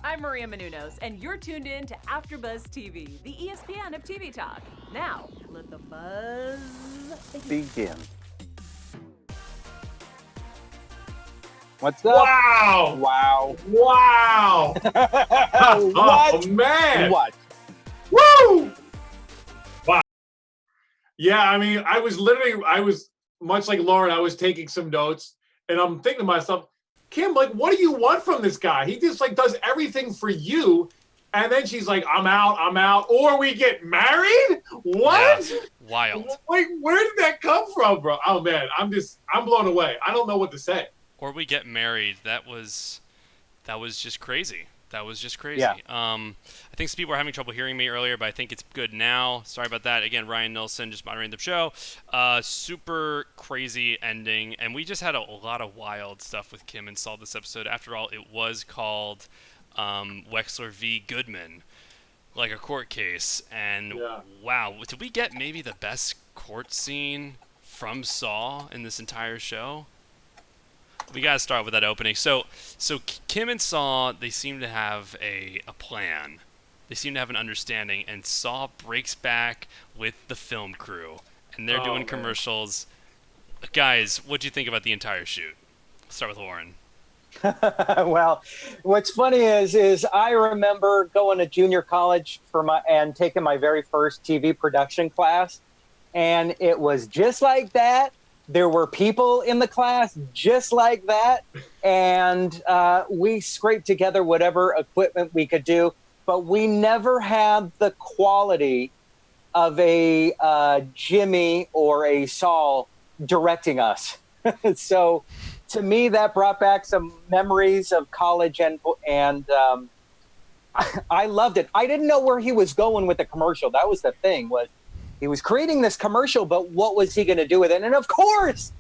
I'm Maria Menounos, and you're tuned in to AfterBuzz TV, the ESPN of TV talk. Now, let the buzz begin. What's up? Wow! Wow. Wow! What? Oh, man! What? Woo! Wow. Yeah, I mean, I was much like Loren, I was taking some notes, and I'm thinking to myself, Kim, like, what do you want from this guy? He just, like, does everything for you, and then she's like, I'm out, or we get married? What? Yeah, wild. Like, where did that come from, bro? Oh, man, I'm blown away. I don't know what to say. Or we get married. That was just crazy. That was just crazy. Yeah. I think some people were having trouble hearing me earlier, but I think it's good now. Sorry about that. Again, Ryan Nilsen just moderating the show. Super crazy ending, and we just had a lot of wild stuff with Kim and Saul this episode. After all, it was called Wexler v. Goodman, like a court case. And wow, did we get maybe the best court scene from Saul in this entire show? We gotta start with that opening. So Kim and Saul, they seem to have a plan. They seem to have an understanding, and Saul breaks back with the film crew, and they're doing commercials. Guys, what do you think about the entire shoot? Let's start with Loren. Well, what's funny is I remember going to junior college and taking my very first TV production class, and it was just like that. There were people in the class just like that, and we scraped together whatever equipment we could do, but we never had the quality of a Jimmy or a Saul directing us. So to me, that brought back some memories of college, and I loved it. I didn't know where he was going with the commercial. That was the thing, was he was creating this commercial, but what was he going to do with it? And of course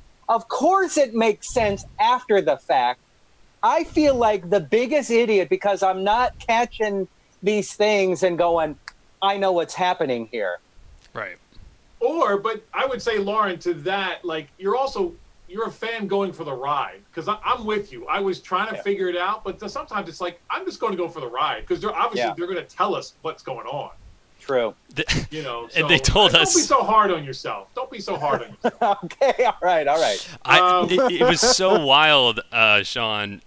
it makes sense after the fact. I feel like the biggest idiot because I'm not catching these things and going, I know what's happening here. Right. But I would say, Loren, to that, like, you're a fan going for the ride, because I'm with you. I was trying to figure it out, but sometimes it's like, I'm just going to go for the ride, because they're going to tell us what's going on. True. You know, and they told us. Don't be so hard on yourself. Okay, all right. It was so wild, Sean.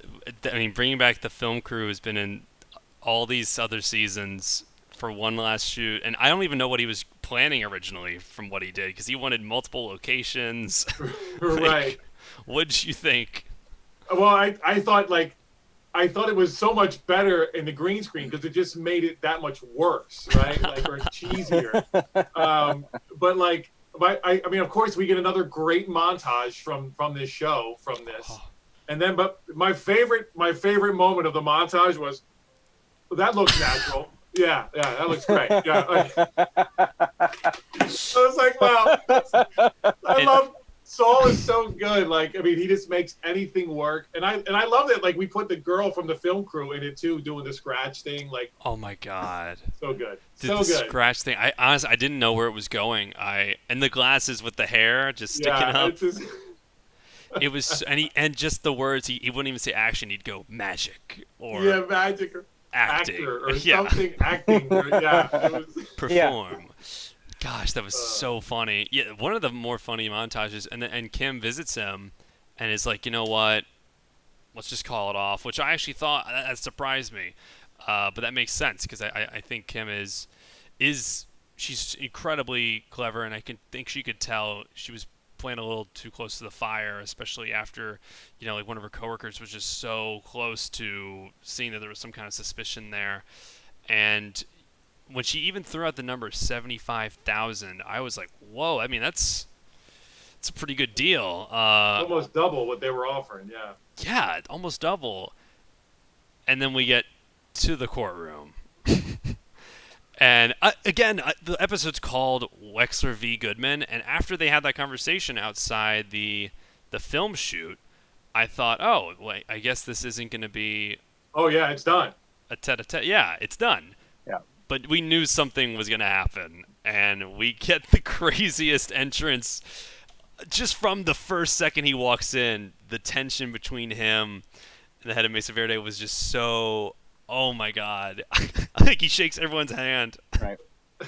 I mean, bringing back the film crew has been in all these other seasons for one last shoot, and I don't even know what he was planning originally from what he did, because he wanted multiple locations. Right. What did you think? Well, I thought it was so much better in the green screen because it just made it that much worse, right? Or cheesier. I mean, of course, we get another great montage from this show, and then, but my favorite moment of the montage was, that looks natural. Yeah, that looks great. Yeah, I was like, wow, I love. Saul is so good. Like, I mean, he just makes anything work. And I love that, like, we put the girl from the film crew in it too, doing the scratch thing. Like, oh my God. So good. The scratch thing. I honestly, I didn't know where it was going. And the glasses with the hair just sticking up. It was, and just the words, he wouldn't even say action, he'd go magic or magic or acting actor or something acting. Or, it was perform. Gosh, that was so funny. Yeah, one of the more funny montages, and Kim visits him, and is like, you know what? Let's just call it off. Which I actually thought that surprised me, but that makes sense because I think Kim is she's incredibly clever, and I think she could tell she was playing a little too close to the fire, especially after, you know, like one of her coworkers was just so close to seeing that there was some kind of suspicion there, and when she even threw out the number 75,000, I was like, whoa, I mean, it's a pretty good deal. Almost double what they were offering, yeah. Yeah, almost double. And then we get to the courtroom. And again, the episode's called Wexler v. Goodman, and after they had that conversation outside the film shoot, I thought, oh, wait, I guess this isn't going to be... Oh, yeah, it's done. A tete-a-tete. Yeah, it's done. Yeah. But we knew something was going to happen, and we get the craziest entrance. Just from the first second he walks in, the tension between him and the head of Mesa Verde was just so Oh my God! Like he shakes everyone's hand.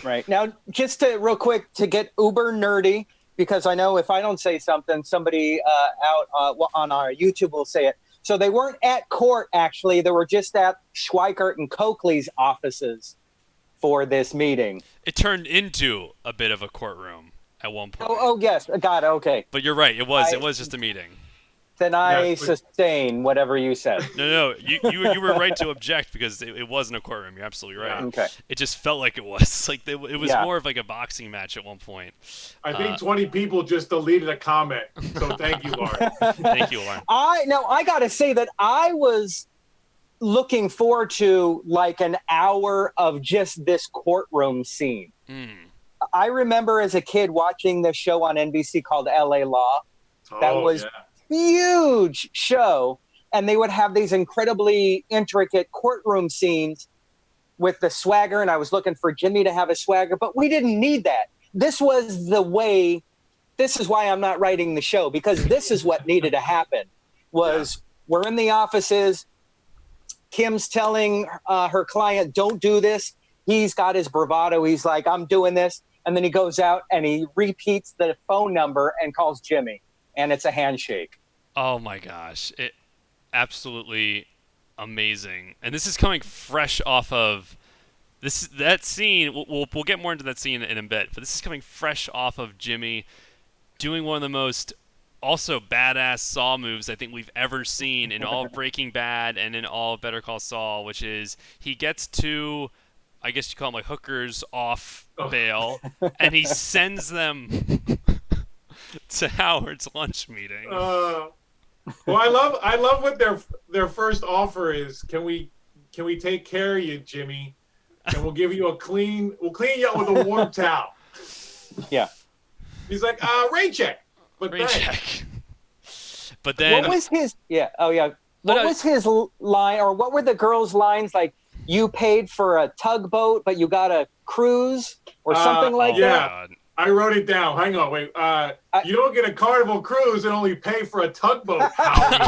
Right. Now, just to real quick to get uber nerdy, because I know if I don't say something, somebody out on our YouTube will say it. So they weren't at court, actually. They were just at Schweikert and Coakley's offices for this meeting. It turned into a bit of a courtroom at one point. Oh yes. God, okay. But you're right. It was just a meeting. Then I sustain whatever you said. No, you were right to object because it wasn't a courtroom. You're absolutely right. Yeah. Okay. It just felt like it was. Like it was more of like a boxing match at one point. I think 20 people just deleted a comment. So thank you, Loren. Thank you, Loren. I gotta say that I was looking forward to like an hour of just this courtroom scene. I remember as a kid watching this show on NBC called LA Law. That was huge show, and they would have these incredibly intricate courtroom scenes with the swagger, and I was looking for Jimmy to have a swagger, but we didn't need that. This was the way. This is why I'm not writing the show, because this is what needed to happen. We're in the offices, Kim's telling her client, don't do this. He's got his bravado, he's like, I'm doing this, and then he goes out and he repeats the phone number and calls Jimmy. And it's a handshake. Oh my gosh. It absolutely amazing. And this is coming fresh off of that scene. We'll get more into that scene in a bit, but this is coming fresh off of Jimmy doing one of the most also badass Saul moves I think we've ever seen in all of Breaking Bad and in all of Better Call Saul, which is he gets two, I guess you call them like hookers off bail, and he sends them to Howard's lunch meeting. Well, I love what their first offer is. Can we take care of you, Jimmy? And we'll give you we'll clean you up with a warm towel. Yeah. He's like, rain check. But rain check. But then what was his What was his line, or what were the girls' lines, like you paid for a tugboat but you got a cruise or something like that? I wrote it down. Hang on, wait. You don't get a Carnival cruise and only pay for a tugboat, Howard.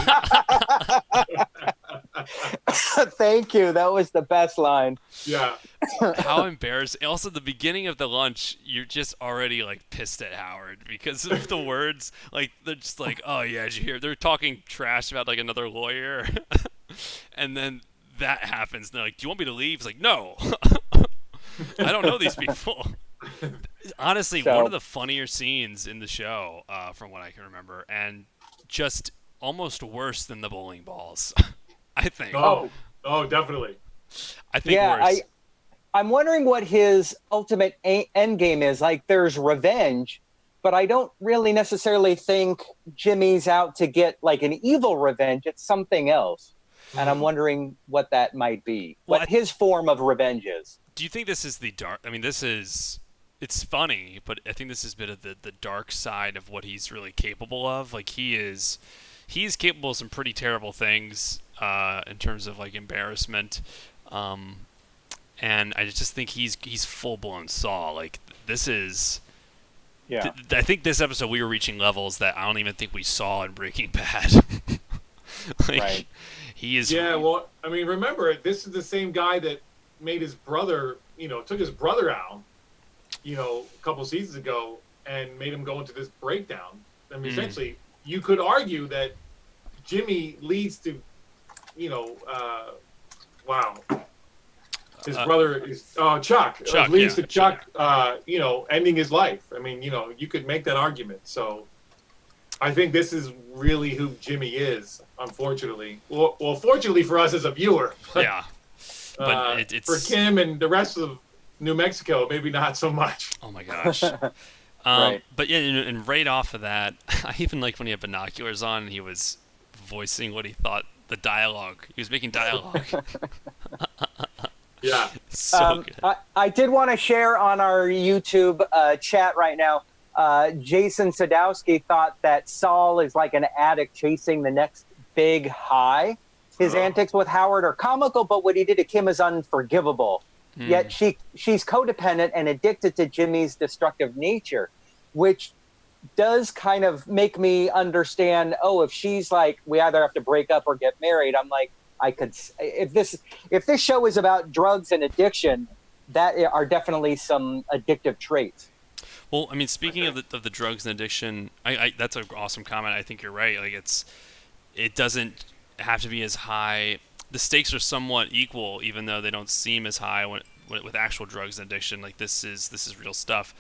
Thank you. That was the best line. Yeah. How embarrassing. Also, the beginning of the lunch, you're just already, like, pissed at Howard because of the words. Like, they're just like, oh, yeah, did you hear? They're talking trash about, like, another lawyer. And then that happens. And they're like, do you want me to leave? He's like, no. I don't know these people. Honestly, one of the funnier scenes in the show, from what I can remember, and just almost worse than the bowling balls, I think. Oh, definitely. I think worse. I'm wondering what his ultimate end game is. Like, there's revenge, but I don't really necessarily think Jimmy's out to get like an evil revenge. It's something else, and I'm wondering what that might be. What his form of revenge is. Do you think this is the dark? I mean, it's funny, but I think this is a bit of the dark side of what he's really capable of. Like he's capable of some pretty terrible things in terms of like embarrassment, and I just think he's full blown Saul. Like this is, I think this episode we were reaching levels that I don't even think we saw in Breaking Bad. Right. He is. Yeah. Well, I mean, remember, this is the same guy that made his brother, took his brother out, a couple seasons ago and made him go into this breakdown. I mean, essentially, you could argue that Jimmy leads to, his brother is Chuck leads to Chuck, ending his life. I mean, you could make that argument. So I think this is really who Jimmy is, unfortunately. Well, fortunately for us as a viewer. Yeah. But it's for Kim and the rest of New Mexico, maybe not so much. Oh my gosh. Right. But yeah, and right off of that, I even liked when he had binoculars on and he was voicing what he thought the dialogue. He was making dialogue. Yeah. So good. I did want to share on our YouTube chat right now. Jason Sadowski thought that Saul is like an addict chasing the next big high. His antics with Howard are comical, but what he did to Kim is unforgivable. Yet she's codependent and addicted to Jimmy's destructive nature, which does kind of make me understand, if she's like, we either have to break up or get married, I'm like, I could, if this show is about drugs and addiction, that are definitely some addictive traits. Well, I mean, speaking of the drugs and addiction, I that's an awesome comment. I think you're right. Like it doesn't have to be as high. The stakes are somewhat equal, even though they don't seem as high with actual drugs and addiction. Like this is real stuff.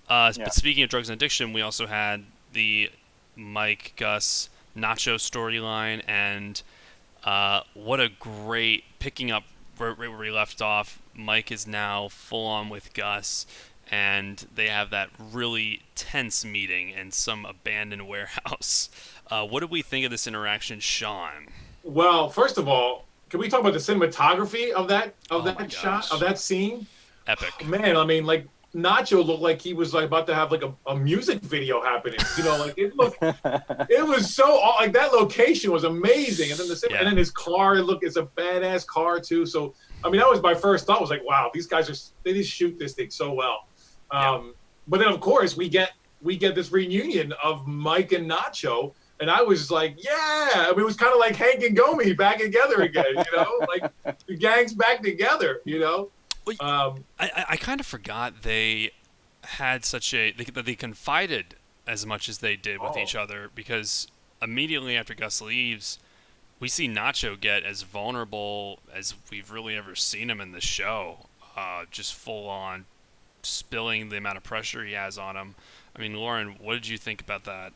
But speaking of drugs and addiction, we also had the Mike, Gus, Nacho storyline, and what a great picking up right where we left off. Mike is now full on with Gus, and they have that really tense meeting in some abandoned warehouse. What did we think of this interaction, Sean? Well, first of all, can we talk about the cinematography of that shot, of that scene? Epic. Man, I mean, like, Nacho looked like he was like about to have like a music video happening. You know, like it was so like that location was amazing, and then and then his car, it's a badass car too. So I mean, that was my first thought. Was like, wow, these guys they just shoot this thing so well. But then of course we get this reunion of Mike and Nacho, and I was like, yeah, I mean, it was kind of like Hank and Gomi back together again. You know, like the gang's back together. You know. I kind of forgot they had that they confided as much as they did with each other, because immediately after Gus leaves, we see Nacho get as vulnerable as we've really ever seen him in the show, just full on spilling the amount of pressure he has on him. I mean, Loren, what did you think about that?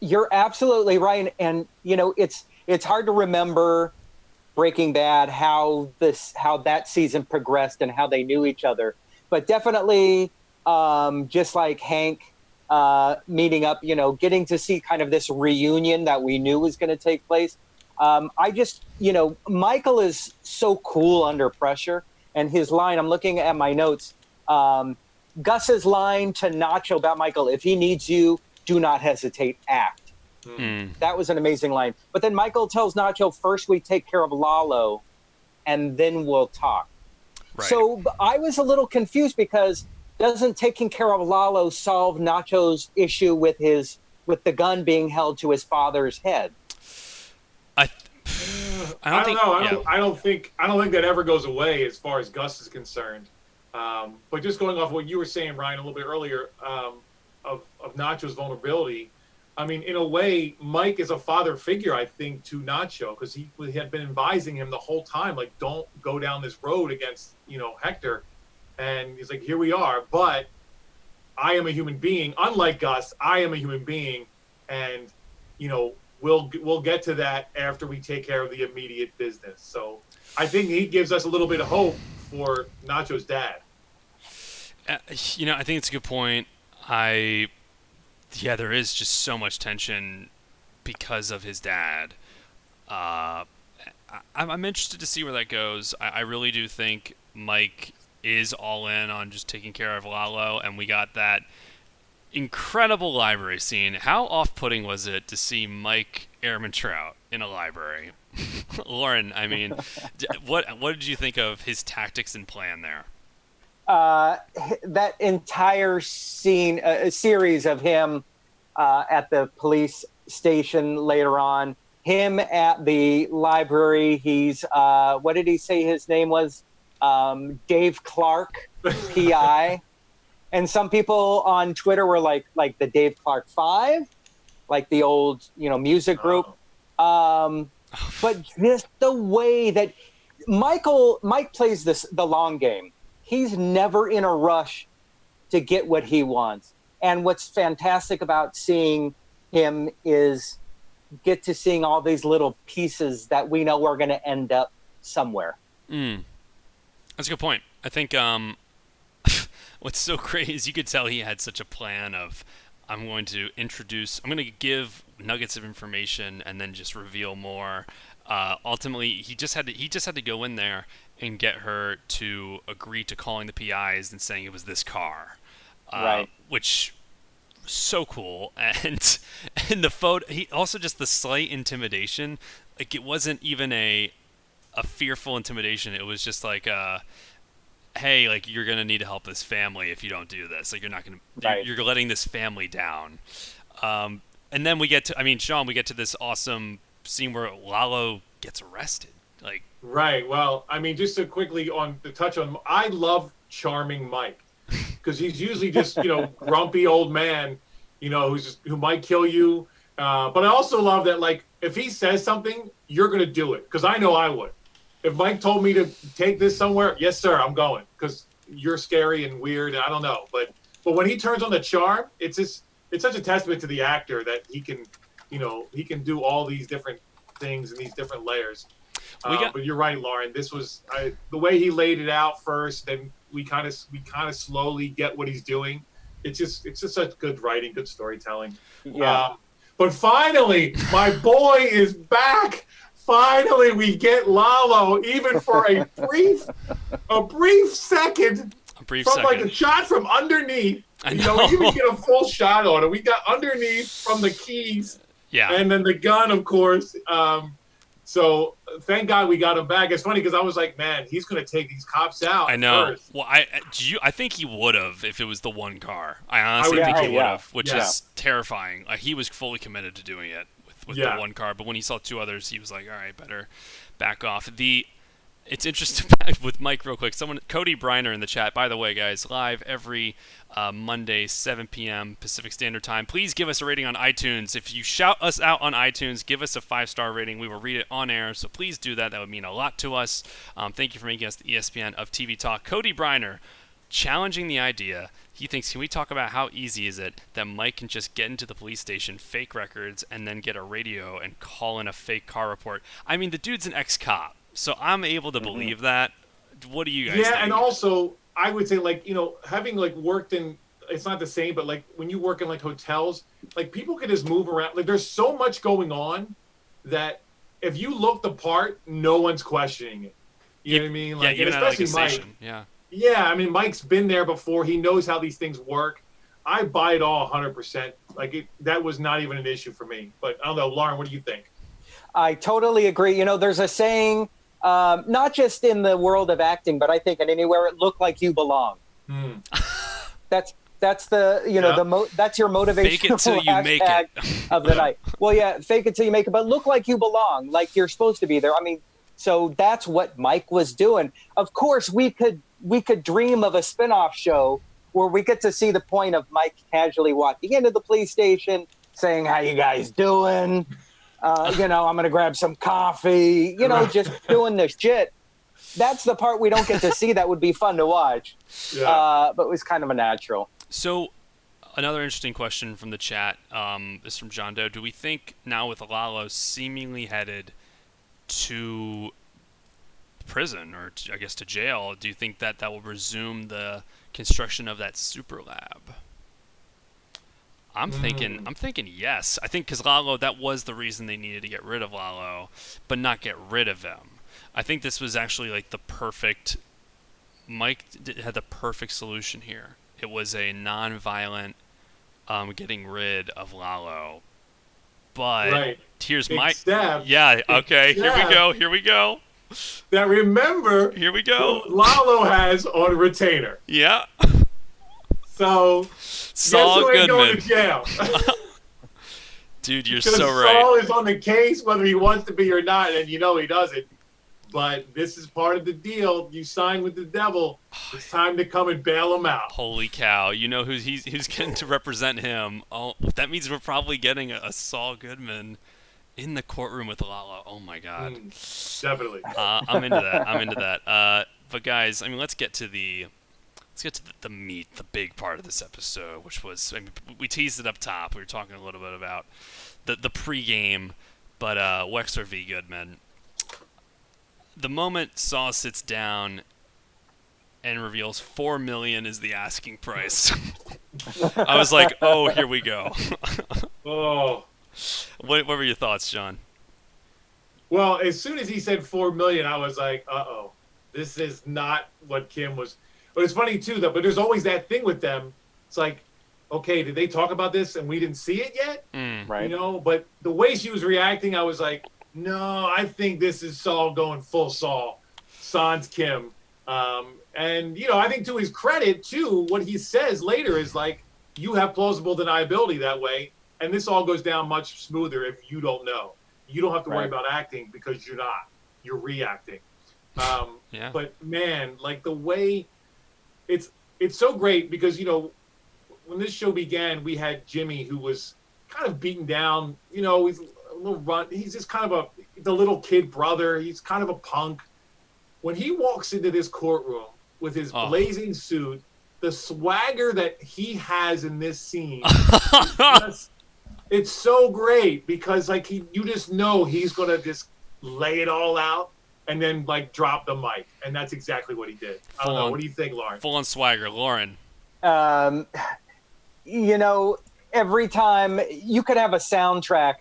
You're absolutely right, and you know it's hard to remember Breaking Bad, how that season progressed and how they knew each other. But definitely, just like Hank meeting up, you know, getting to see kind of this reunion that we knew was going to take place. Michael is so cool under pressure, and his line, I'm looking at my notes, Gus's line to Nacho about Michael, if he needs you, do not hesitate, act. That was an amazing line. But then Michael tells Nacho, first we take care of Lalo, and then we'll talk. Right. So I was a little confused, because doesn't taking care of Lalo solve Nacho's issue with the gun being held to his father's head? I don't think that ever goes away as far as Gus is concerned. But just going off what you were saying, Ryan, a little bit earlier, of Nacho's vulnerability. I mean, in a way, Mike is a father figure, I think, to Nacho, because he had been advising him the whole time, like, don't go down this road against, Hector. And he's like, here we are, but I am a human being. Unlike Gus, I am a human being, and, we'll get to that after we take care of the immediate business. So I think he gives us a little bit of hope for Nacho's dad. I think it's a good point. There is just so much tension because of his dad. I'm interested to see where that goes. I really do think Mike is all in on just taking care of Lalo, and we got that incredible library scene. How off-putting was it to see Mike Ehrmantraut in a library? Loren, I mean, what did you think of his tactics and plan there? That entire scene, a series of him at the police station later on, him at the library, he's, what did he say his name was? Dave Clark, PI. And some people on Twitter were like the Dave Clark 5, like the old, music group. But just the way that Mike plays the long game. He's never in a rush to get what he wants. And what's fantastic about seeing him is get to seeing all these little pieces that we know are going to end up somewhere. That's a good point. I think what's so great is you could tell he had such a plan of, I'm going to give nuggets of information and then just reveal more. Ultimately, he just had to go in there and get her to agree to calling the PIs and saying it was this car, right? Which was so cool. And in the photo, he also just the slight intimidation. Like, it wasn't even a fearful intimidation. It was just like, hey, like, you're gonna need to help this family if you don't do this. Like, you're not gonna, right. You're letting this family down. And then we get to, Sean, we get to this awesome scene where Lalo gets arrested. Like, right. Well, I mean, just to quickly touch on, I love charming Mike because he's usually just grumpy old man, who might kill you. But I also love that, like, if he says something, you're gonna do it because I know I would. If Mike told me to take this somewhere, yes sir, I'm going because you're scary and weird and I don't know. But when he turns on the charm, it's such a testament to the actor that he can do all these different things and these different layers. But you're right, Loren. This was the way he laid it out first. Then we kind of slowly get what he's doing. It's just such good writing, good storytelling. Yeah. But finally, my boy is back. Finally, we get Lalo, even for a brief second. Like a shot from underneath. I know. We didn't get a full shot on it. We got underneath from the keys. Yeah. And then the gun, of course. So thank God we got him back. It's funny because I was like, man, he's going to take these cops out. I know. First. Well, I think he would have if it was the one car. I honestly think he would have, which is terrifying. He was fully committed to doing it with the one car. But when he saw two others, he was like, all right, better back off. It's interesting with Mike real quick. Cody Briner in the chat. By the way, guys, live every Monday, 7 p.m. Pacific Standard Time. Please give us a rating on iTunes. If you shout us out on iTunes, give us a 5-star rating. We will read it on air, so please do that. That would mean a lot to us. Thank you for making us the ESPN of TV Talk. Cody Briner, challenging the idea. He thinks, can we talk about how easy is it that Mike can just get into the police station, fake records, and then get a radio and call in a fake car report? I mean, the dude's an ex-cop. So I'm able to believe that. What do you guys think? Yeah, and also I would say, like, having like worked in, it's not the same, but like when you work in like hotels, like people can just move around. Like there's so much going on that if you look the part, no one's questioning it. You know what I mean? Like, even especially at like a Mike. station. Yeah. Yeah, I mean, Mike's been there before. He knows how these things work. I buy it all 100%. Like that was not even an issue for me. But I don't know, Loren, what do you think? I totally agree. There's a saying, not just in the world of acting, but I think in anywhere, it look like you belong. That's the that's your motivational fake it till you make it of the night. Well, yeah, fake it till you make it, but look like you belong, like you're supposed to be there. I mean, so that's what Mike was doing. Of course, we could dream of a spinoff show where we get to see the point of Mike casually walking into the police station, saying, "How you guys doing? I'm going to grab some coffee," just doing this shit. That's the part we don't get to see. That would be fun to watch. Yeah. But it was kind of a natural. So another interesting question from the chat is from John Doe. Do we think now with Lalo seemingly headed to prison or I guess to jail, do you think that will resume the construction of that super lab? I'm thinking yes. I think because Lalo, that was the reason they needed to get rid of Lalo, but not get rid of him. I think this was actually like Mike had the perfect solution here. It was a non-violent getting rid of Lalo. But here's my... Yeah, okay, here we go. Now remember... Here we go. Lalo has on retainer. Yeah. So... Saul Goodman. Going to jail. Dude, you're so right. Saul is on the case whether he wants to be or not, and he doesn't. But this is part of the deal. You sign with the devil. It's time to come and bail him out. Holy cow. You know who's getting to represent him. Oh, that means we're probably getting a Saul Goodman in the courtroom with Lalo. Oh, my God. Definitely. I'm into that. But, guys, I mean, let's get to the meat, the big part of this episode, which was, I mean, we teased it up top. We were talking a little bit about the pregame, but Wexler v. Goodman. The moment Saul sits down and reveals $4 million is the asking price, I was like, "Oh, here we go." Oh, what were your thoughts, John? Well, as soon as he said $4 million, I was like, "Uh-oh, this is not what Kim was." But it's funny too, though. But there's always that thing with them. It's like, okay, did they talk about this and we didn't see it yet? Right. But the way she was reacting, I was like, no, I think this is Saul going full Saul, sans Kim. And, I think to his credit, too, what he says later is like, you have plausible deniability that way, and this all goes down much smoother if you don't know. you don't have to worry Right. about acting because you're reacting. Yeah. But man, like the way it's so great because, you know, when this show began, we had Jimmy, who was kind of beaten down, you know, he's a little he's just kind of the little kid brother. He's kind of a punk. When he walks into this courtroom with his blazing suit, the swagger that he has in this scene, it's so great because like you just know he's going to just lay it all out and then like drop the mic. And that's exactly what he did. I don't know. What do you think, Lauren? Full on swagger. Loren. You know, every time you could have a soundtrack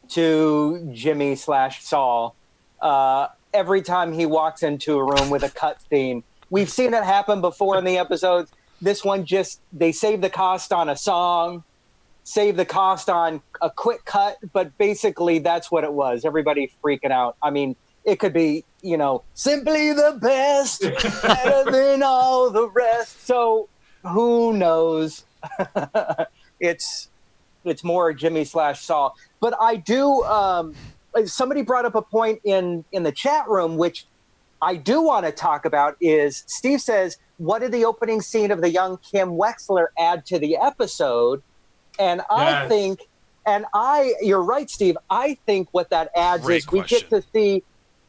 to Jimmy / Saul, every time he walks into a room with a cut theme. We've seen it happen before in the episodes. This one they save the cost on a song, save the cost on a quick cut, but basically that's what it was. Everybody freaking out. I mean, it could be, you know, simply the best, better than all the rest. So who knows? It's more Jimmy / Saul. But I do, somebody brought up a point in the chat room, which I do want to talk about is Steve says, what did the opening scene of the young Kim Wexler add to the episode? And I think, you're right, Steve. I think what that adds is we get to see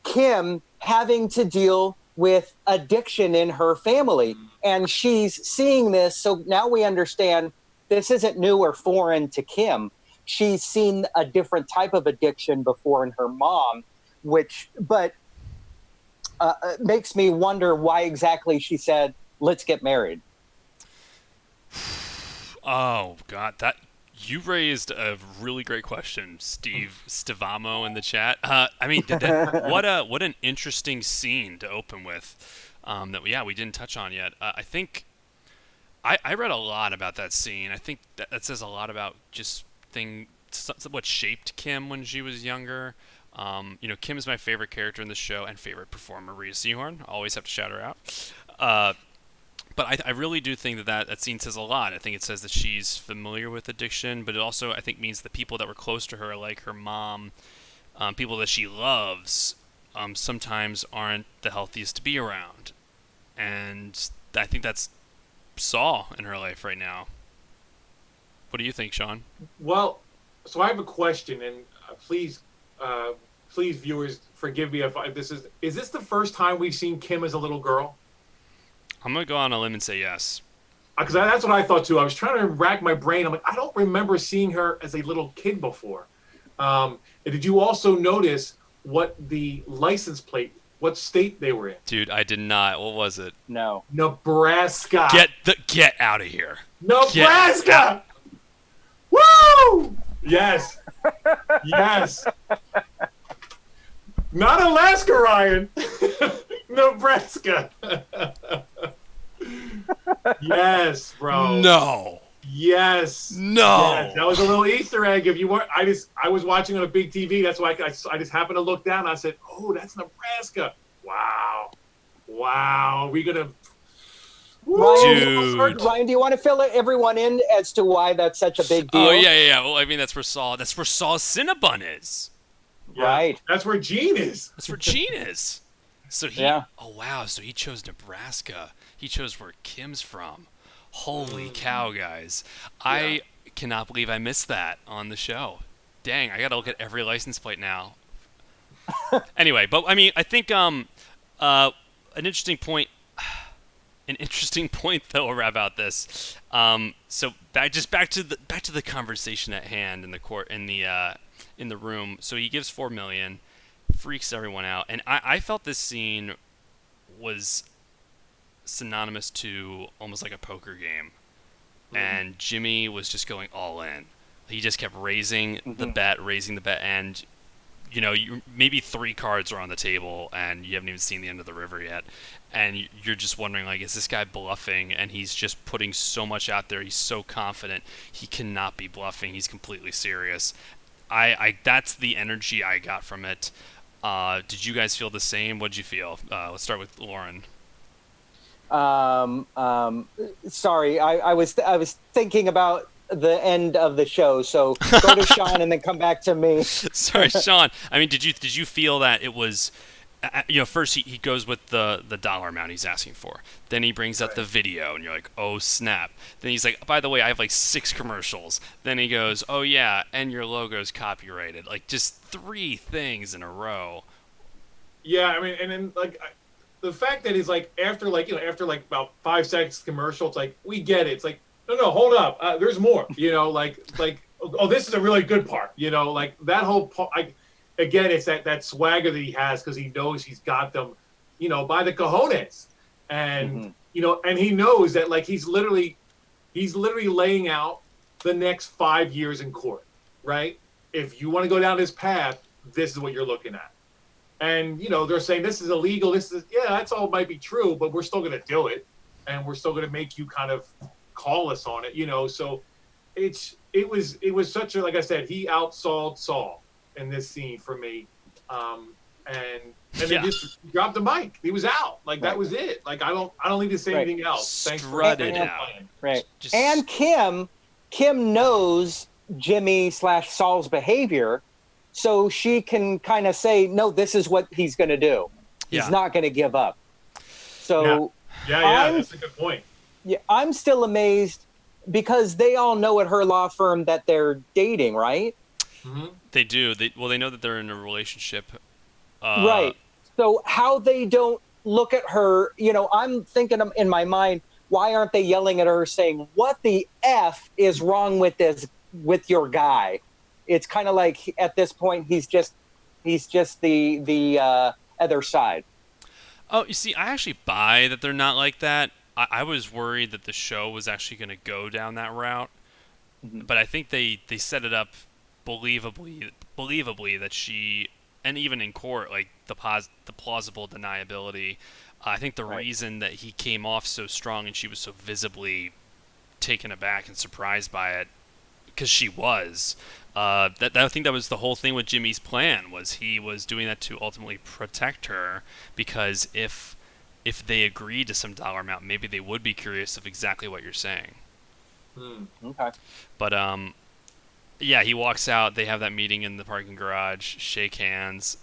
Kim having to deal with addiction in her family. And she's seeing this. So now we understand this isn't new or foreign to Kim. She's seen a different type of addiction before in her mom, but makes me wonder why exactly she said, let's get married. Oh, God, that you raised a really great question, Steve Stivamo in the chat. I mean, what an interesting scene to open with that we didn't touch on yet. I think I read a lot about that scene. I think that says a lot about just what shaped Kim when she was younger. You know, Kim is my favorite character in the show and favorite performer, Rita Seahorn. Always have to shout her out. But I really do think that scene says a lot. I think it says that she's familiar with addiction, but it also, I think, means the people that were close to her, like her mom, people that she loves, sometimes aren't the healthiest to be around. And I think that's Saul in her life right now. What do you think, Sean? Well, so I have a question, and please, viewers, forgive me if is this the first time we've seen Kim as a little girl? I'm going to go on a limb and say yes. Because that's what I thought, too. I was trying to rack my brain. I'm like, I don't remember seeing her as a little kid before. Did you also notice what the license plate, what state they were in? Dude, I did not. What was it? No. Nebraska. Get out of here. Nebraska! Woo! Yes. Yes. Not Alaska, Ryan. Nebraska. Yes, bro. No. Yes. No. Yes. That was a little Easter egg. If you weren't, I was watching on a big TV. That's why I just happened to look down. And I said, "Oh, that's Nebraska." Wow. Are we gonna? Ryan, do you want to fill everyone in as to why that's such a big deal? Oh yeah. Well, I mean, that's where Saul's Cinnabon is. Yeah. Right. That's where Gene is. That's where Gene is. So oh wow, so he chose Nebraska. He chose where Kim's from. Holy cow, guys. Yeah. I cannot believe I missed that on the show. Dang, I gotta look at every license plate now. Anyway, but I mean, I think an interesting point though about this. So back to the conversation at hand in the court in the room. So he gives $4 million. Freaks everyone out, and I felt this scene was synonymous to almost like a poker game, and Jimmy was just going all in. He just kept raising the bet, and you know, maybe 3 cards are on the table, and you haven't even seen the end of the river yet, and you're just wondering, like, is this guy bluffing? And he's just putting so much out there. He's so confident. He cannot be bluffing. He's completely serious. That's the energy I got from it. Did you guys feel the same? What'd you feel? Let's start with Loren. Sorry, I was thinking about the end of the show. So go to Sean and then come back to me. Sorry, Sean. I mean, did you feel that it was, first he goes with the dollar amount he's asking for. Then he brings up the video, and you're like, oh snap. Then he's like, by the way, I have like 6 commercials. Then he goes, oh yeah, and your logo's copyrighted. Like just 3 things in a row. Yeah, I mean, and then like the fact that he's like after about 5 seconds commercial, it's like we get it. It's like no, hold up, there's more. Like oh, this is a really good part. Like that whole part. Again, it's that swagger that he has because he knows he's got them, by the cojones, and and he knows that like he's literally laying out the next 5 years in court, right? If you want to go down this path, this is what you're looking at. And, they're saying this is illegal. That's all might be true, but we're still going to do it. And we're still going to make you kind of call us on it, So it was such a, like I said, he outsold Saul in this scene for me. And they just dropped the mic. He was out. Like, that was it. Like, I don't need to say anything else. Thanks for Strutted out. Right. And Kim knows Jimmy/Saul's behavior. So she can kind of say, no, this is what he's going to do. He's not going to give up. So yeah, that's a good point. Yeah, I'm still amazed because they all know at her law firm that they're dating, right? Mm-hmm. They do. They know that they're in a relationship. Right. So how they don't look at her, I'm thinking in my mind, why aren't they yelling at her saying, what the F is wrong with your guy? It's kind of like at this point he's just the other side. Oh, you see, I actually buy that they're not like that. I was worried that the show was actually going to go down that route, but I think they set it up believably that she, and even in court, like the plausible deniability. I think the reason that he came off so strong and she was so visibly taken aback and surprised by it, because she was. I think that was the whole thing with Jimmy's plan, was he was doing that to ultimately protect her, because if they agreed to some dollar amount, maybe they would be curious of exactly what you're saying. Okay. But he walks out. They have that meeting in the parking garage, shake hands.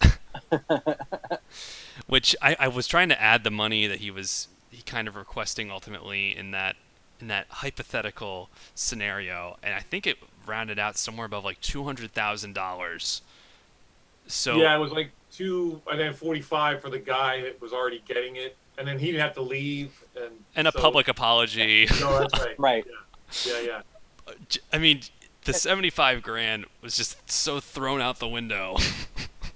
Which I was trying to add the money that he kind of requesting ultimately in that hypothetical scenario, and I think it rounded out somewhere above like $200,000. So yeah, it was like $245 for the guy that was already getting it, and then he didn't have to leave, and a public apology. No, that's right. Right. Yeah. I mean, the $75,000 was just so thrown out the window.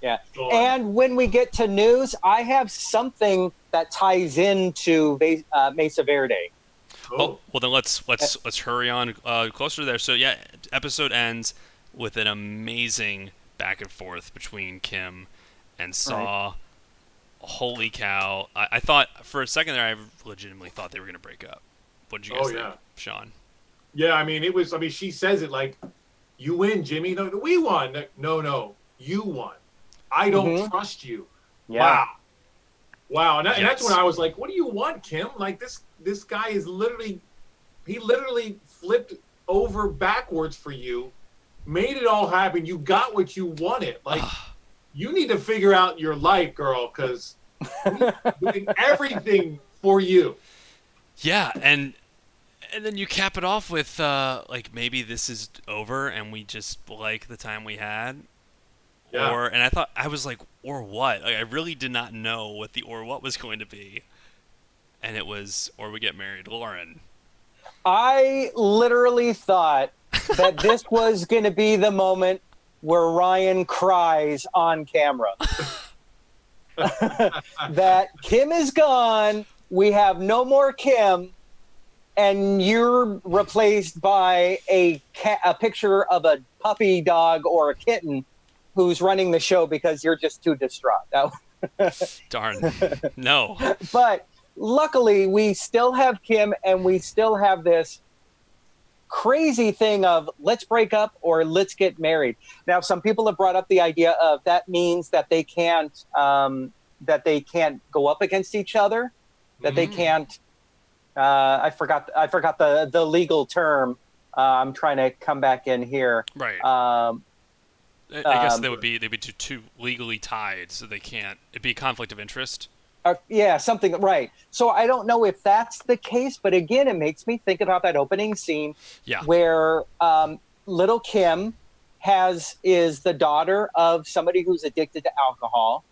Yeah. And when we get to news, I have something that ties into Mesa Verde. Oh, well then let's hurry on closer to there. So yeah, episode ends with an amazing back and forth between Kim and Saul. Right. Holy cow! I thought for a second there, I legitimately thought they were going to break up. What did you guys think, Sean? Yeah, I mean she says it like, "You win, Jimmy." No, we won. No, you won. I don't trust you. Yeah. Wow. And that's when I was like, what do you want, Kim? Like this guy is literally flipped over backwards for you, made it all happen. You got what you wanted. Like, you need to figure out your life, girl, because we're doing everything for you. Yeah, and then you cap it off with like, maybe this is over and we just like the time we had. Yeah. And I was like, or what? Like, I really did not know what the or what was going to be. And it was, or we get married. Loren. I literally thought that this was going to be the moment where Ryan cries on camera. That Kim is gone. We have no more Kim. And you're replaced by a picture of a puppy dog or a kitten who's running the show because you're just too distraught. Darn. No. But luckily, we still have Kim, and we still have this crazy thing of let's break up or let's get married. Now, some people have brought up the idea of that means that they can't go up against each other, that they can't. I forgot the legal term. I'm trying to come back in here. Right. I guess they'd be too legally tied, so they can't. It'd be a conflict of interest. Yeah, something, right. So I don't know if that's the case, but again, it makes me think about that opening scene where little Kim is the daughter of somebody who's addicted to alcohol.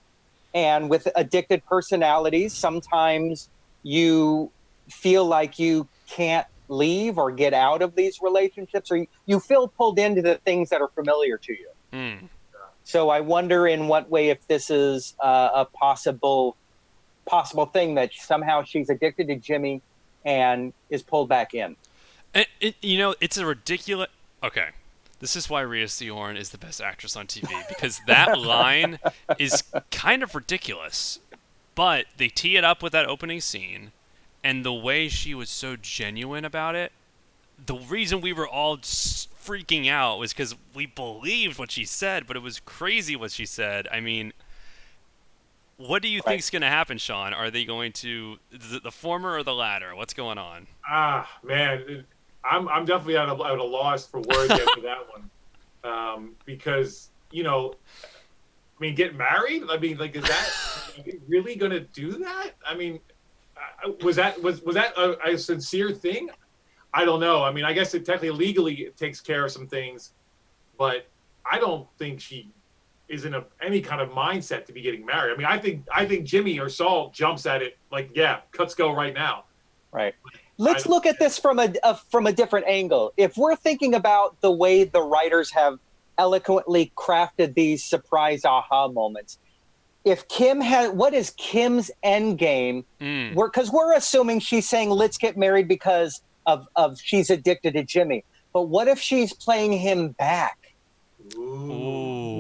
And with addicted personalities, sometimes you feel like you can't leave or get out of these relationships, or you feel pulled into the things that are familiar to you. Mm. So I wonder in what way, if this is a possible thing that somehow she's addicted to Jimmy and is pulled back in. And it's a ridiculous. Okay, this is why Rhea Seehorn is the best actress on TV, because that line is kind of ridiculous, but they tee it up with that opening scene, and the way she was so genuine about it. The reason we were all freaking out was because we believed what she said, but it was crazy what she said. I mean, what do you think's going to happen, Sean? Are they going to the former or the latter? What's going on? Man, I'm definitely at a loss for words after that one, because I mean, get married. I mean, like, is that really going to do that? I mean, was that a sincere thing? I don't know. I mean, I guess legally it takes care of some things, but I don't think she is in any kind of mindset to be getting married. I mean, I think Jimmy or Saul jumps at it like, yeah, let's go right now. Right. Let's look at this from a different angle. If we're thinking about the way the writers have eloquently crafted these surprise aha moments, if what is Kim's end game? Because we're assuming she's saying, let's get married because of she's addicted to Jimmy. But what if she's playing him back? Ooh.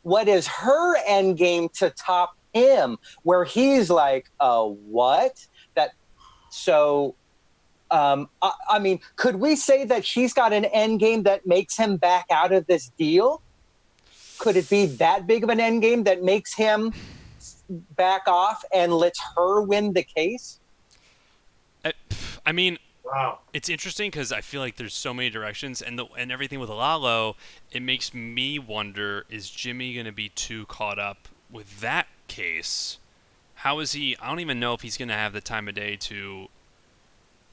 What is her end game to top him, where he's like, what? I mean, could we say that she's got an end game that makes him back out of this deal? Could it be that big of an end game that makes him back off and lets her win the case? I mean, wow. It's interesting because I feel like there's so many directions, and everything with Lalo, it makes me wonder, is Jimmy going to be too caught up with that case? How is he? I don't even know if he's going to have the time of day to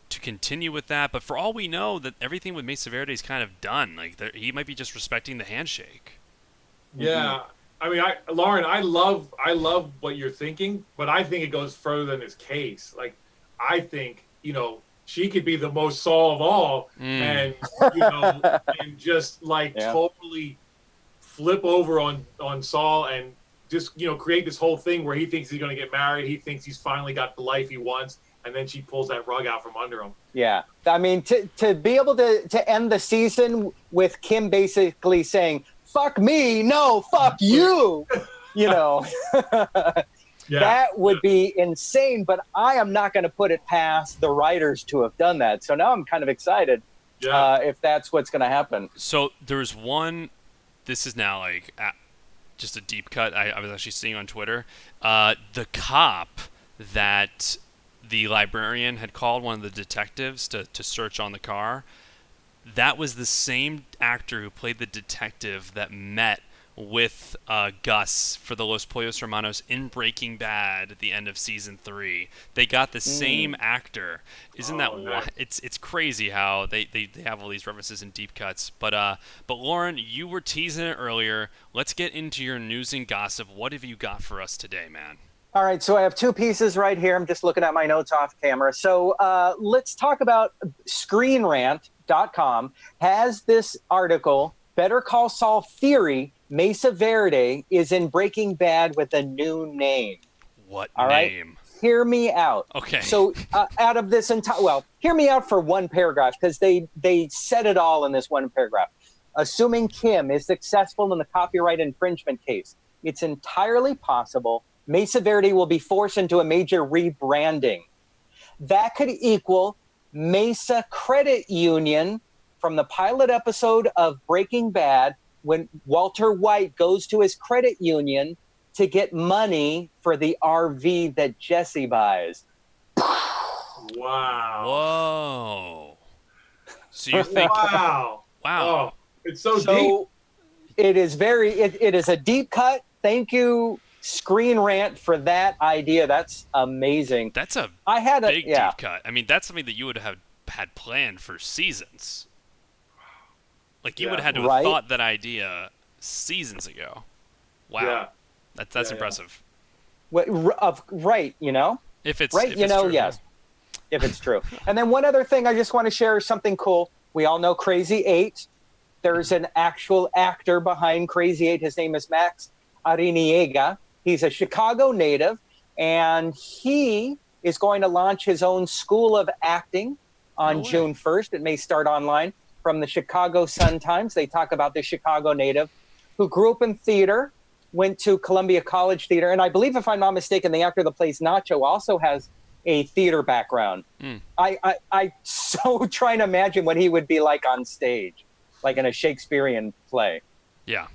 continue with that. But for all we know, that everything with Mesa Verde is kind of done. Like, he might be just respecting the handshake. Yeah. I mean, Loren, I love what you're thinking, but I think it goes further than his case. Like, I think, she could be the most Saul of all, and and just totally flip over on Saul and just create this whole thing where he thinks he's going to get married. He thinks he's finally got the life he wants, and then she pulls that rug out from under him. Yeah, I mean, to be able to end the season with Kim basically saying, "Fuck me, no, fuck you," That would be insane, but I am not going to put it past the writers to have done that. So now I'm kind of excited if that's what's going to happen. So there's one, this is now just a deep cut I was actually seeing on Twitter. The cop that the librarian had called one of the detectives to search on the car, that was the same actor who played the detective that met with Gus for the Los Pollos Hermanos in Breaking Bad at the end of season 3. They got the same actor. Isn't that nice. It's crazy how they have all these references in deep cuts. But Loren, you were teasing it earlier. Let's get into your news and gossip. What have you got for us today, man? All right, so I have 2 pieces right here. I'm just looking at my notes off camera. So let's talk about ScreenRant.com has this article, Better Call Saul Theory, Mesa Verde is in Breaking Bad with a new name. What All name? Right? Hear me out. Okay. So out of this entire, hear me out for one paragraph, because they said it all in this one paragraph. Assuming Kim is successful in the copyright infringement case, it's entirely possible Mesa Verde will be forced into a major rebranding. That could equal Mesa Credit Union from the pilot episode of Breaking Bad, when Walter White goes to his credit union to get money for the RV that Jesse buys. Wow. Whoa. So you think? Wow. Wow. Oh, it's so deep. So it is it is a deep cut. Thank you, Screen Rant, for that idea. That's amazing. That's a big deep cut. I mean, that's something that you would have had planned for seasons. Like, you would have had to have thought that idea seasons ago. Wow. Yeah. That's impressive. Right, you know? If it's right, if you it's know, true. yes. If it's true. And then one other thing I just want to share is something cool. We all know Crazy 8. There's an actual actor behind Crazy 8. His name is Max Ariniega. He's a Chicago native, and he is going to launch his own school of acting on June 1st. It may start online. From the Chicago Sun-Times, they talk about the Chicago native who grew up in theater, went to Columbia College Theater, and I believe, if I'm not mistaken, the actor that plays Nacho also has a theater background. I so trying to imagine what he would be like on stage, like in a Shakespearean play. Yeah.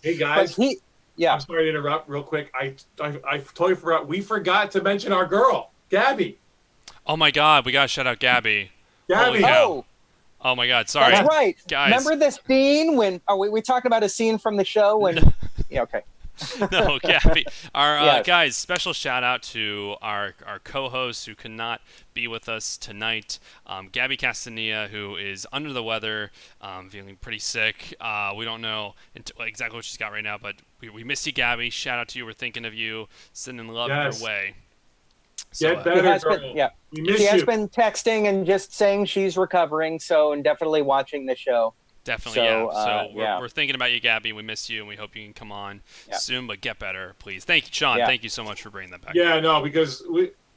Hey guys. Yeah. I'm sorry to interrupt real quick. I totally forgot. We forgot to mention our girl, Gabby. Oh my God, we gotta shout out Gabby. Gabby. Oh my God, sorry. That's right. Guys. Remember this scene when we talked about a scene from the show when yeah, okay. No, Gabby. Our Yes. guys, special shout out to our co-hosts who could not be with us tonight. Gabby Castania, who is under the weather, feeling pretty sick. We don't know exactly what she's got right now, but we miss you, Gabby. Shout out to you. We're thinking of you. Sending love your way. So, Get better, girl. She has been texting and just saying she's recovering, and definitely watching the show. Definitely, we're thinking about you, Gabby. We miss you, and we hope you can come on soon. But get better, please. Thank you, Sean. Thank you so much for bringing that back. Yeah, no, because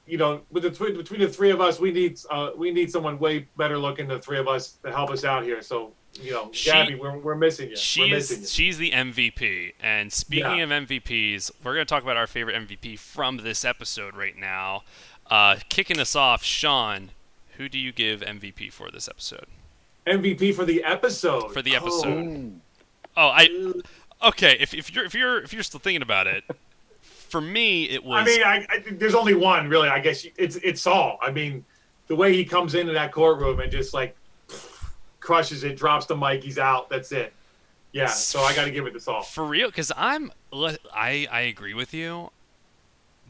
between the three of us, we need someone way better looking than the three of us to help us out here. So Gabby, we're missing you. She's the MVP. And speaking of MVPs, we're going to talk about our favorite MVP from this episode right now. Kicking us off, Sean, who do you give MVP for this episode? MVP for the episode. Okay. If you're still thinking about it, for me it was. I mean, there's only one really. I guess it's Saul. I mean, the way he comes into that courtroom and just like crushes it, drops the mic, he's out. That's it. Yeah. So I got to give it to Saul. For real, because I agree with you,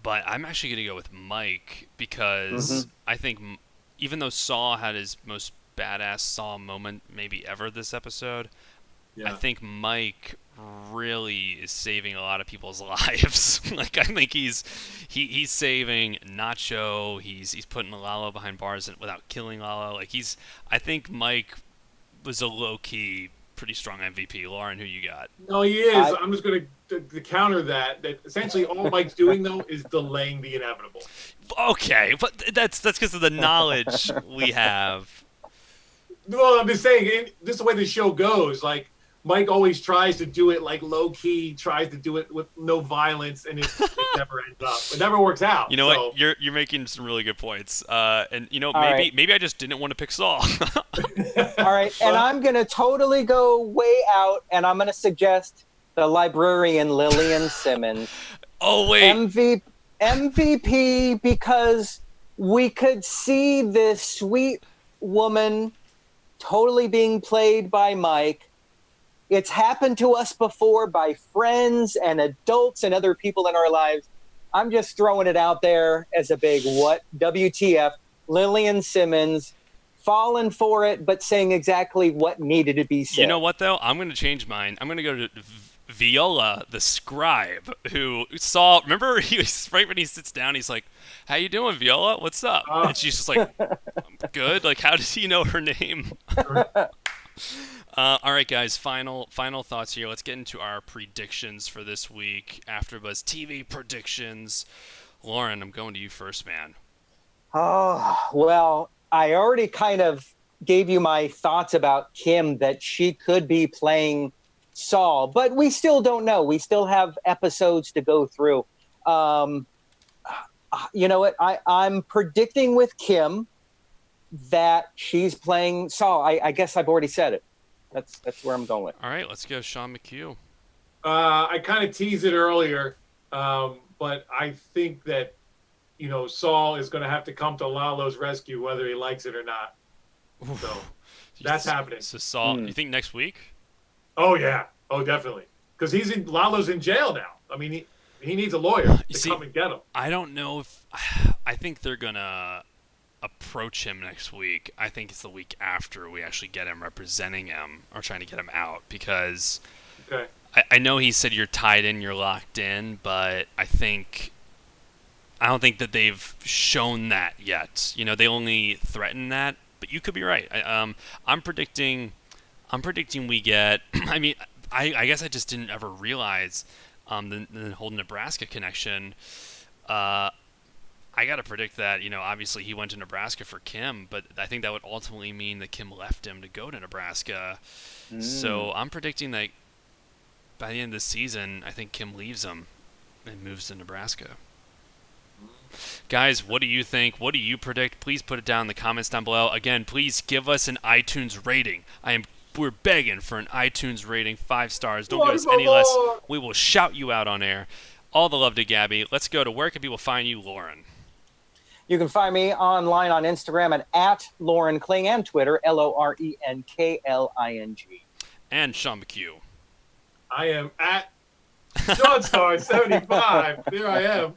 but I'm actually gonna go with Mike because I think even though Saul had his most badass Saw moment maybe ever this episode, I think Mike really is saving a lot of people's lives. Like, I think he's saving Nacho. He's putting Lalo behind bars without killing Lalo. Like, I think Mike was a low-key pretty strong MVP. Loren, who you got? No, he is. I'm just going to counter that essentially all Mike's doing though is delaying the inevitable. Okay, but that's because of the knowledge we have. Well, I'm just saying, this is the way the show goes. Like, Mike always tries to do it like low key, tries to do it with no violence, and it never ends up. It never works out. You know what? You're making some really good points. And maybe I just didn't want to pick Saul. All right, and I'm gonna totally go way out, and I'm gonna suggest the librarian Lillian Simmons. Oh wait, MVP because we could see this sweet woman totally being played by Mike. It's happened to us before by friends and adults and other people in our lives. I'm just throwing it out there as a big WTF. Lillian Simmons falling for it, but saying exactly what needed to be said. You know what, though? I'm going to change mine. I'm going to go to Viola, the scribe, who saw. Remember, he was right when he sits down. He's like, "How you doing, Viola? What's up?" And she's just like, "I'm good." Like, how does he know her name? All right, guys. Final thoughts here. Let's get into our predictions for this week. AfterBuzz TV predictions. Loren, I'm going to you first, man. Oh, well, I already kind of gave you my thoughts about Kim, that she could be playing Saul, but we still don't know. We still have episodes to go through. You know what? I'm predicting with Kim that she's playing Saul. I guess I've already said it. That's where I'm going with. All right, let's go, Sean Mchugh. I kind of teased it earlier, but I think that Saul is going to have to come to Lalo's rescue whether he likes it or not. So That's happening. So Saul, you think next week? Oh yeah. Oh definitely. Because Lalo's in jail now. I mean, he needs a lawyer to come and get him. I don't know if I think they're gonna approach him next week. I think it's the week after we actually get him representing him or trying to get him out because I know he said you're tied in, you're locked in, but I don't think that they've shown that yet. You know, they only threaten that, but you could be right. I'm predicting we get. I mean, I guess I just didn't ever realize the whole Nebraska connection. I got to predict that, you know, obviously he went to Nebraska for Kim, but I think that would ultimately mean that Kim left him to go to Nebraska. So I'm predicting that by the end of the season, I think Kim leaves him and moves to Nebraska. Guys, what do you think? What do you predict? Please put it down in the comments down below. Again, please give us an iTunes rating. We're begging for an iTunes rating, 5 stars. Don't give us any less. We will shout you out on air. All the love to Gabby. Let's go to where can people find you, Loren? You can find me online on Instagram at Loren Kling and Twitter, LorenKling. And Sean Mchugh. I am at SeanStar75. There I am.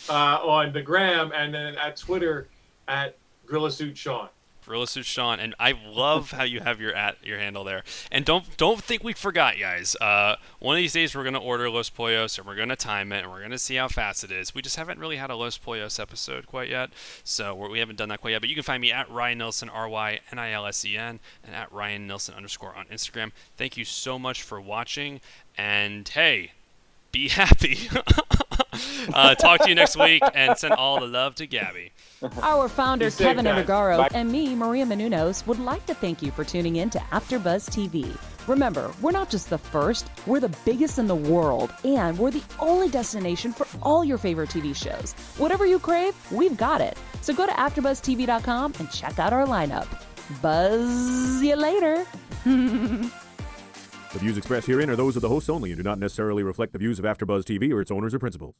On the gram, and then at Twitter at Gorilla Suit Sean. Gorilla Suit Sean, and I love how you have your handle there. And don't think we forgot, guys. One of these days we're gonna order Los Pollos, and we're gonna time it, and we're gonna see how fast it is. We just haven't really had a Los Pollos episode quite yet, so we haven't done that quite yet. But you can find me at Ryan Nilsen, RYNILSEN, and at Ryan Nilsen _ on Instagram. Thank you so much for watching, and hey, be happy. Talk to you next week, and send all the love to Gabby. Our founder, Keven Undergaro, and me, Maria Menounos, would like to thank you for tuning in to AfterBuzz TV. Remember, we're not just the first, we're the biggest in the world, and we're the only destination for all your favorite TV shows. Whatever you crave, we've got it. So go to AfterBuzzTV.com and check out our lineup. Buzz you later. The views expressed herein are those of the hosts only and do not necessarily reflect the views of AfterBuzz TV or its owners or principals.